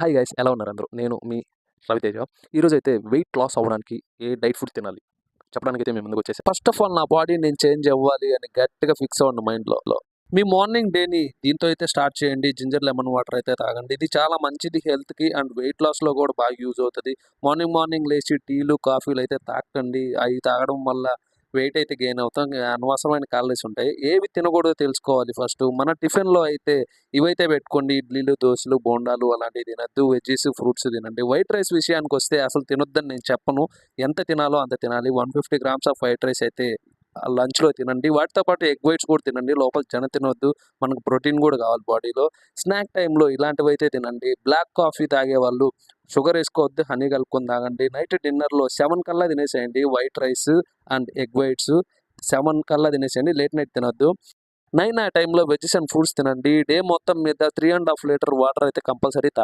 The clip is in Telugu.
హాయ్ గైస్, ఎలా ఉన్నారు అందరూ? నేను మీ రవితేజ. ఈరోజైతే వెయిట్ లాస్ అవ్వడానికి ఏ డైట్ ఫుడ్ తినాలి చెప్పడానికైతే మేము ముందుకు వచ్చేసి, ఫస్ట్ ఆఫ్ ఆల్ నా బాడీ నేను చేంజ్ అవ్వాలి అని గట్టిగా ఫిక్స్ అవ్వండి మైండ్లో. మీ మార్నింగ్ డేని దీంతో అయితే స్టార్ట్ చేయండి. జింజర్ లెమన్ వాటర్ అయితే తాగండి. ఇది చాలా మంచిది హెల్త్కి అండ్ వెయిట్ లాస్లో కూడా బాగా యూజ్ అవుతుంది. మార్నింగ్ లేచి టీలు కాఫీలు అయితే తాకండి. అవి తాగడం వల్ల వెయిట్ అయితే గెయిన్ అవుతాం. అనవసరమైన క్యాలరీస్ ఉంటాయి. ఏవి తినకూడదో తెలుసుకోవాలి ఫస్ట్. మన టిఫిన్లో అయితే ఇవైతే పెట్టుకోండి. ఇడ్లీలు, దోశలు, బోండాలు అలాంటివి తినద్దు. వెజ్జీస్, ఫ్రూట్స్ తినండి. వైట్ రైస్ విషయానికి వస్తే అసలు తినొద్దని నేను చెప్పను. ఎంత తినాలో అంత తినాలి. 150 గ్రామ్స్ ఆఫ్ వైట్ రైస్ అయితే లంచ్లో తినండి. వాటితో పాటు ఎగ్ వైట్స్ కూడా తినండి. లోపల జన తినొద్దు. మనకు ప్రోటీన్ కూడా కావాలి బాడీలో. స్నాక్ టైంలో ఇలాంటివి అయితే తినండి. బ్లాక్ కాఫీ తాగేవాళ్ళు షుగర్ వేసుకోవద్దు, హనీ కలుపుకొని తాగండి. నైట్ డిన్నర్లో 7 కల్లా తినేసేయండి. White rice and egg whites 7 కల్లా తినేసేయండి. లేట్ నైట్ తినొద్దు. 9 ఆ టైంలో వెజెస్ అండ్ ఫ్రూట్స్ తినండి. డే మొత్తం మీద 3.5 లీటర్ వాటర్ అయితే కంపల్సరీ